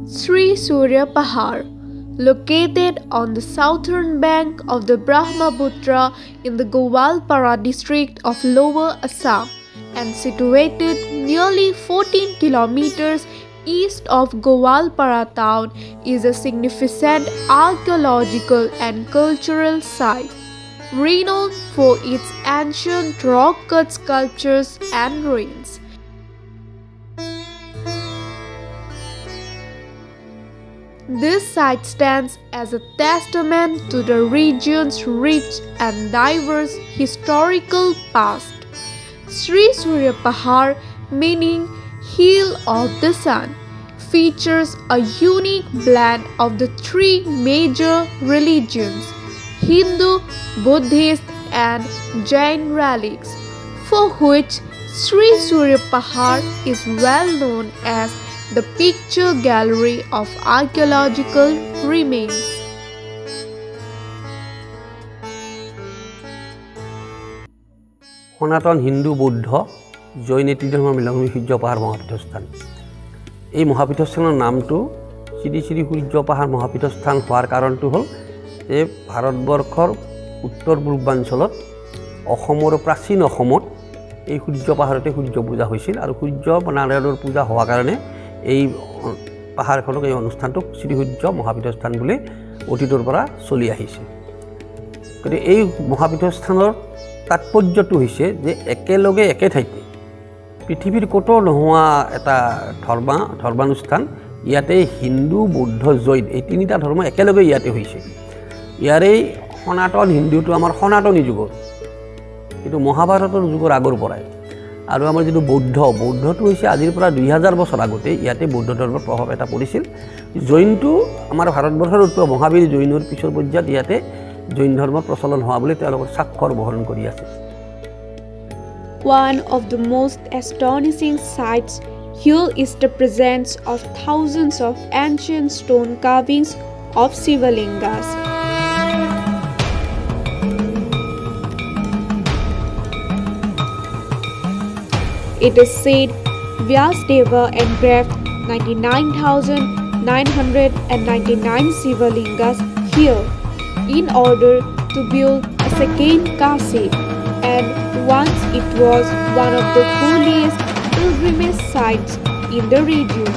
Sri Surya Pahar, located on the southern bank of the Brahmaputra in the Gowalpara district of Lower Assam and situated nearly 14 kilometers east of Gowalpara town, is a significant archaeological and cultural site, renowned for its ancient rock-cut sculptures and ruins. This site stands as a testament to the region's rich and diverse historical past. Sri Surya Pahar, meaning Hill of the Sun, features a unique blend of the three major religions, Hindu, Buddhist and Jain relics, for which Sri Surya Pahar is well known as the picture gallery of archaeological remains. সনাতন হিন্দু বৌদ্ধ জৈন তীৰ্থৰ মিলনভূমি সূৰ্য পাহাৰ মহাপীঠস্থান। এই মহাপীঠস্থানৰ নামটো শ্ৰী শ্ৰী সূৰ্য পাহাৰ মহাপীঠস্থান হোৱাৰ কাৰণটো হ'ল যে ভাৰতবৰ্ষৰ উত্তৰ পূৰ্বাঞ্চলত অসমৰ প্ৰাচীন অসমত এই সূৰ্য পাহাৰতে সূৰ্য পূজা হৈছিল আৰু সূৰ্য নাৰায়ণৰ পূজা হোৱাৰ কাৰণে এই পাহাৰখনক এই অনুষ্ঠানটোক শ্ৰী সূৰ্য মহাপীঠস্থান বুলি অতীতৰ পৰা চলি আহিছে। গতিকে এই মহাপীঠস্থানৰ তাৎপৰ্যটো হৈছে যে একেলগে একে ঠাইতে পৃথিৱীৰ ক'তো নোহোৱা এটা ধৰ্মানুষ্ঠান ইয়াতে হিন্দু বৌদ্ধ জৈন এই তিনিটা ধৰ্ম একেলগে ইয়াতে হৈছে। ইয়াৰে সনাতন হিন্দুটো আমাৰ সনাতনী যুগৰ, কিন্তু মহাভাৰতৰ যুগৰ আগৰ পৰাই, আৰু আমাৰ যিটো বৌদ্ধটো হৈছে আজিৰ পৰা 2000 বছৰ আগতে ইয়াতে বৌদ্ধ ধৰ্মৰ প্ৰভাৱ এটা পৰিছিল। জৈনটো আমাৰ ভাৰতবৰ্ষৰ উত্তৰ মহাবীৰ জৈনৰ পিছৰ পৰ্যায়ত ইয়াতে জৈন ধৰ্মৰ প্ৰচলন হোৱা বুলি তেওঁলোকৰ স্বাক্ষৰ বহন কৰি আছে। One of the most astonishing sights here is the presence of thousands of ancient stone carvings of Shivalingas. It is said Vyasadeva engraved 99,999 Shivalingas here in order to build a second Kashi, and once it was one of the holiest pilgrimage sites in the region.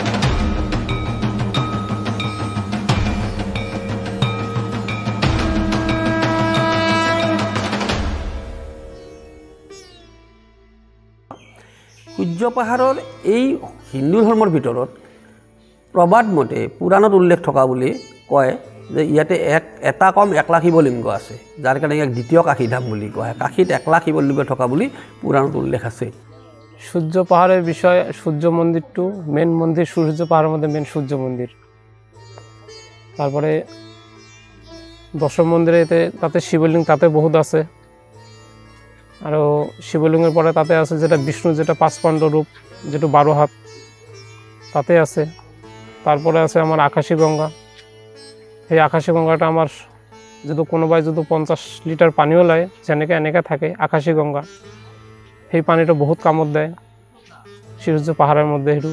সূৰ্য পাহাৰৰ এই হিন্দু ধৰ্মৰ ভিতৰত প্ৰবাদ মতে পুৰাণত উল্লেখ থকা বুলি কয় যে ইয়াতে এটা কম 1 লাখ শিৱলিংগ আছে, যাৰ কাৰণে ইয়াক দ্বিতীয় কাশীধাম বুলি কোৱা হয়। কাশীত 1 লাখ শিৱলিংগ থকা বুলি পুৰাণত উল্লেখ আছে। সূর্য পাহাড়ের বিষয়ে সূর্য মন্দিরটো মেন মন্দির, সূর্য পাহাড়ের মধ্যে মেন সূর্য মন্দির। তারপরে দশম মন্দিরে তাতে শিবলিঙ্গ তাতে বহুত আছে, আর শিবলিঙ্গের পরে তাতে আছে যেটা বিষ্ণু, যেটা 5 পাণ্ড রূপ, যেটা 12 হাত তাতে আছে। তারপরে আছে আমার আকাশী গঙ্গা। এই আকাশী গঙ্গাটা আমার যদি কোনোবাই যদি 50 লিটার পানীও লয় যেনেকৈ এনেকৈ থাকে আকাশী গঙ্গা, সেই পানীটো বহুত কামত দেয় সূর্য পাহাড়ের মধ্যে সেইটো।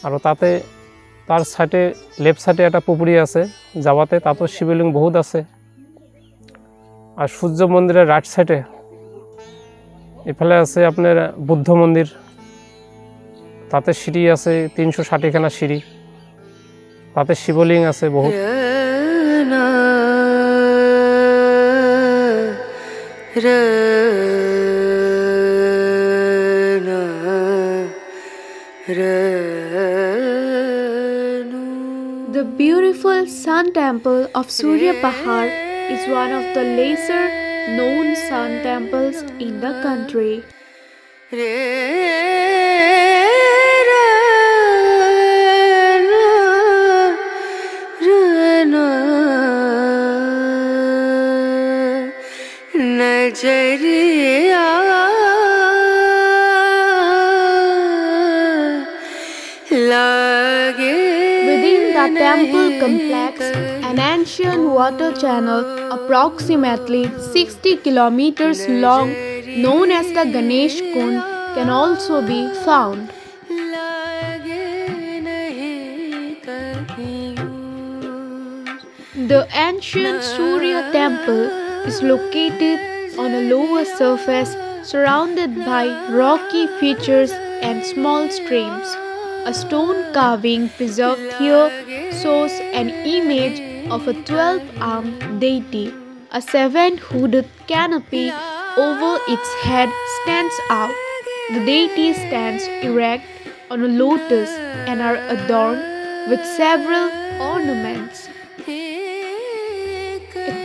আৰু তাতে তার সাইডে লেফট সাইডে একটা পুকুরি আছে যাওয়াতে, তাতেও শিবলিঙ্গ বহুত আছে। আর সূর্য মন্দিরের রাইট সাইডে এফালে আছে আপনার বুদ্ধ মন্দির, তাতে সিঁড়ি আছে 360খানা সিঁড়ি, তাতে শিবলিঙ্গ আছে বহুত। The beautiful Sun Temple of Surya Pahar is one of the lesser known sun temples in the country. Within the temple complex, an ancient water channel approximately 60 kilometers long, known as the Ganesh Kund, can also be found. The ancient Surya temple is located on a lower surface surrounded by rocky features and small streams. A stone carving preserved here shows an image of a 12-armed deity. A seven-hooded canopy over its head stands out. The deity stands erect on a lotus and are adorned with several ornaments.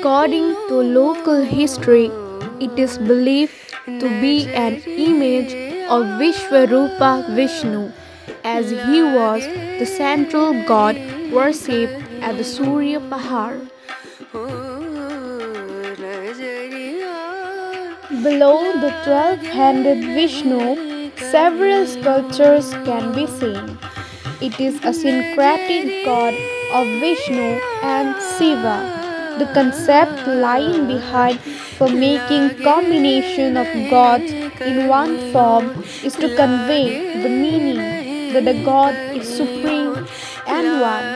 According to local history, it is believed to be an image of Vishwarupa Vishnu, as he was the central god worshipped at the Surya Pahar. Below the 12-handed Vishnu, several sculptures can be seen. It is a syncretic god of Vishnu and Shiva. The concept lying behind for making combination of gods in one form is to convey the meaning that the god is supreme and one.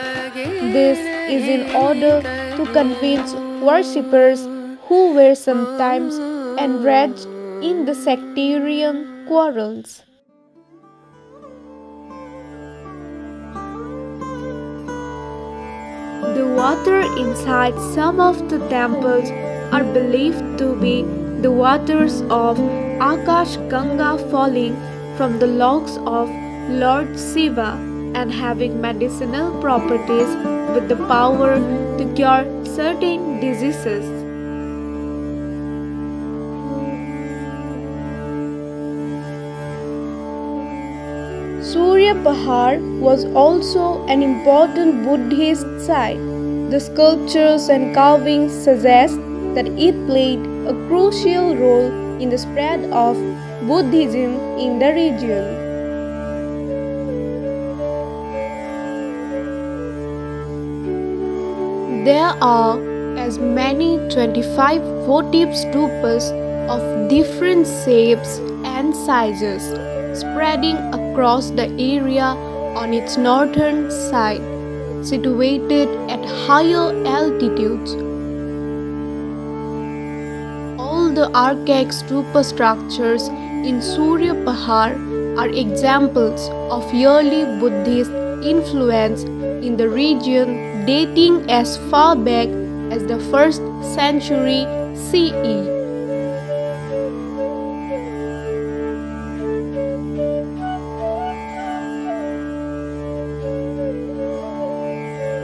This is in order to convince worshippers who were sometimes enraged in the sectarian quarrels. The water inside some of the temples are believed to be the waters of Akash Ganga falling from the locks of Lord Shiva and having medicinal properties with the power to cure certain diseases. Surya Pahar was also an important Buddhist site. The sculptures and carvings suggest that it played a crucial role in the spread of Buddhism in the region. There are as many 25 votive stupas of different shapes and sizes spreading across the area on its northern side, situated at higher altitudes. All the archaic stupa structures in Surya Pahar are examples of early Buddhist influence in the region dating as far back as the 1st century CE.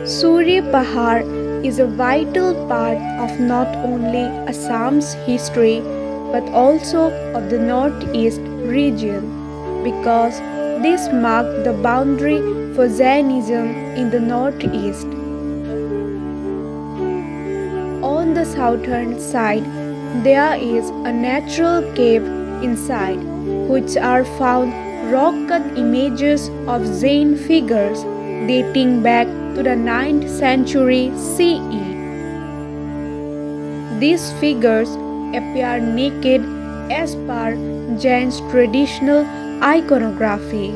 Surya Pahar is a vital part of not only Assam's history but also of the northeast region, because this marked the boundary for Jainism in the northeast. On the southern side, there is a natural cave inside, which are found rock-cut images of Jain figures dating back to the 9th century CE. These figures appear naked as per Jain's traditional iconography.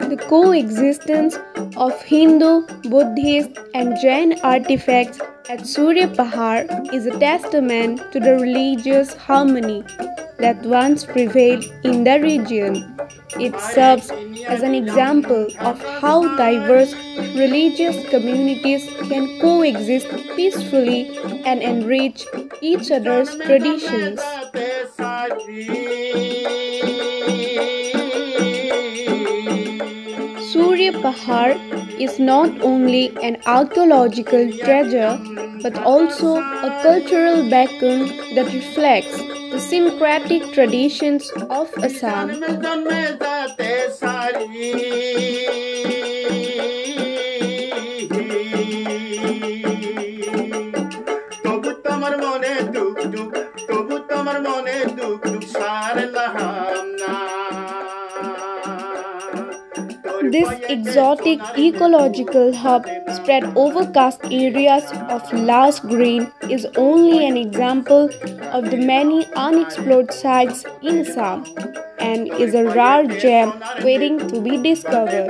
The coexistence of Hindu, Buddhist and Jain artifacts at Surya Pahar is a testament to the religious harmony that once prevailed in the region. It serves as an example of how diverse religious communities can coexist peacefully and enrich each other's traditions. Surya Pahar is not only an archaeological treasure but also a cultural beacon that reflects the syncretic traditions of Assam. exotic ecological hub spread over vast areas of lush green is only an example of the many unexplored sites in Assam and is a rare gem waiting to be discovered.